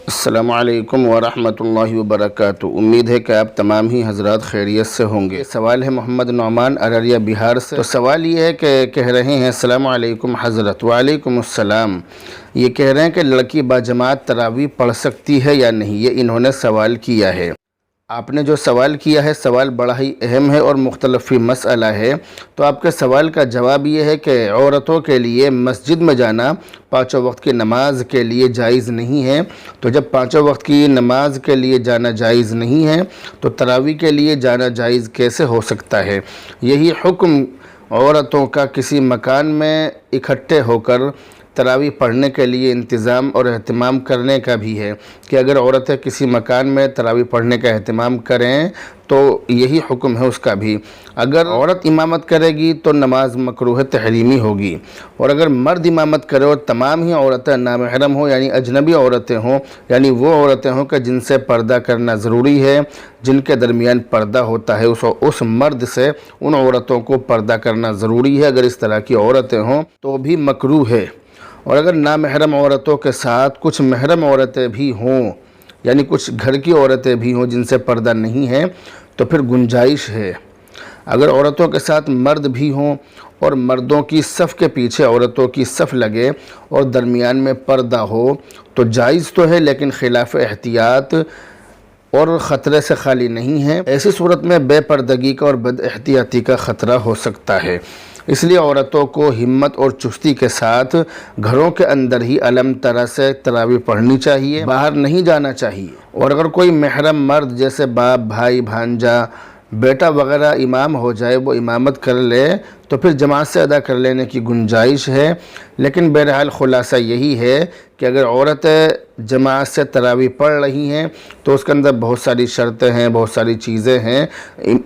السلام علیکم ورحمۃ اللہ وبرکاتہ۔ امید ہے کہ آپ تمام ہی حضرات خیریت سے ہوں گے۔ سوال ہے محمد نعمان ارریہ بہار سے۔ تو سوال یہ ہے کہ کہہ رہے ہیں السلام علیکم حضرت۔ وعلیکم السلام۔ یہ کہہ رہے ہیں کہ لڑکی باجماعت تراویح پڑھ سکتی ہے یا نہیں، یہ انہوں نے سوال کیا ہے۔ آپ نے جو سوال کیا ہے سوال بڑا ہی اہم ہے اور مختلف مسئلہ ہے۔ تو آپ کے سوال کا جواب یہ ہے کہ عورتوں کے لیے مسجد میں جانا پانچوں وقت کی نماز کے لیے جائز نہیں ہے۔ تو جب پانچوں وقت کی نماز کے لیے جانا جائز نہیں ہے تو تراویح کے لیے جانا جائز کیسے ہو سکتا ہے؟ یہی حکم عورتوں کا کسی مکان میں اکٹھے ہو کر تراویح پڑھنے کے لیے انتظام اور اہتمام کرنے کا بھی ہے کہ اگر عورتیں کسی مکان میں تراویح پڑھنے کا اہتمام کریں تو یہی حکم ہے اس کا بھی۔ اگر عورت امامت کرے گی تو نماز مکروہ تحریمی ہوگی، اور اگر مرد امامت کرے اور تمام ہی عورتیں نامحرم ہوں یعنی اجنبی عورتیں ہوں، یعنی وہ عورتیں ہوں کہ جن سے پردہ کرنا ضروری ہے، جن کے درمیان پردہ ہوتا ہے، اس مرد سے ان عورتوں کو پردہ کرنا ضروری ہے۔ اگر اس طرح کی عورتیں ہوں تو بھی مکروہ ہے، اور اگر نامحرم عورتوں کے ساتھ کچھ محرم عورتیں بھی ہوں، یعنی کچھ گھر کی عورتیں بھی ہوں جن سے پردہ نہیں ہے، تو پھر گنجائش ہے۔ اگر عورتوں کے ساتھ مرد بھی ہوں اور مردوں کی صف کے پیچھے عورتوں کی صف لگے اور درمیان میں پردہ ہو تو جائز تو ہے، لیکن خلاف احتیاط اور خطرے سے خالی نہیں ہے۔ ایسی صورت میں بے پردگی کا اور بد احتیاطی کا خطرہ ہو سکتا ہے۔ اس لیے عورتوں کو ہمت اور چستی کے ساتھ گھروں کے اندر ہی علم طرح سے تراویح پڑھنی چاہیے، باہر نہیں جانا چاہیے۔ اور اگر کوئی محرم مرد جیسے باپ، بھائی، بھانجا، بیٹا وغیرہ امام ہو جائے، وہ امامت کر لے تو پھر جماعت سے ادا کر لینے کی گنجائش ہے۔ لیکن بہرحال خلاصہ یہی ہے کہ اگر عورتیں جماعت سے تراویح پڑھ رہی ہیں تو اس کے اندر بہت ساری شرطیں ہیں، بہت ساری چیزیں ہیں۔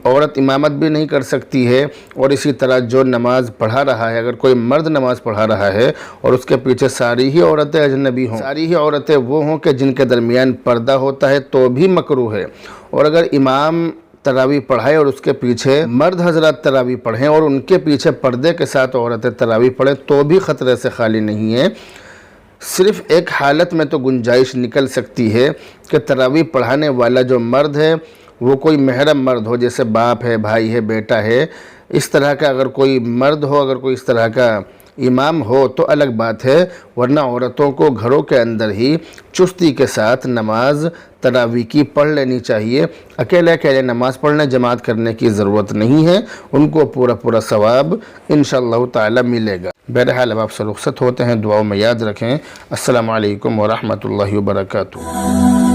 عورت امامت بھی نہیں کر سکتی ہے، اور اسی طرح جو نماز پڑھا رہا ہے، اگر کوئی مرد نماز پڑھا رہا ہے اور اس کے پیچھے ساری ہی عورتیں اجنبی ہوں، ساری ہی عورتیں وہ ہوں کہ جن کے درمیان پردہ ہوتا ہے، تو بھی مکروہ ہے۔ اور اگر امام تراویح پڑھائے اور اس کے پیچھے مرد حضرات تراویح پڑھیں اور ان کے پیچھے پردے کے ساتھ عورتیں تراویح پڑھیں تو بھی خطرے سے خالی نہیں ہے۔ صرف ایک حالت میں تو گنجائش نکل سکتی ہے کہ تراویح پڑھانے والا جو مرد ہے وہ کوئی محرم مرد ہو، جیسے باپ ہے، بھائی ہے، بیٹا ہے، اس طرح کا اگر کوئی مرد ہو، اگر کوئی اس طرح کا امام ہو تو الگ بات ہے، ورنہ عورتوں کو گھروں کے اندر ہی چستی کے ساتھ نماز تراویح کی پڑھ لینی چاہیے۔ اکیلے نماز پڑھنے جماعت کرنے کی ضرورت نہیں ہے، ان کو پورا ثواب انشاءاللہ تعالی ملے گا۔ بہرحال اب آپ سے رخصت ہوتے ہیں، دعاؤں میں یاد رکھیں۔ السلام علیکم ورحمۃ اللہ وبرکاتہ۔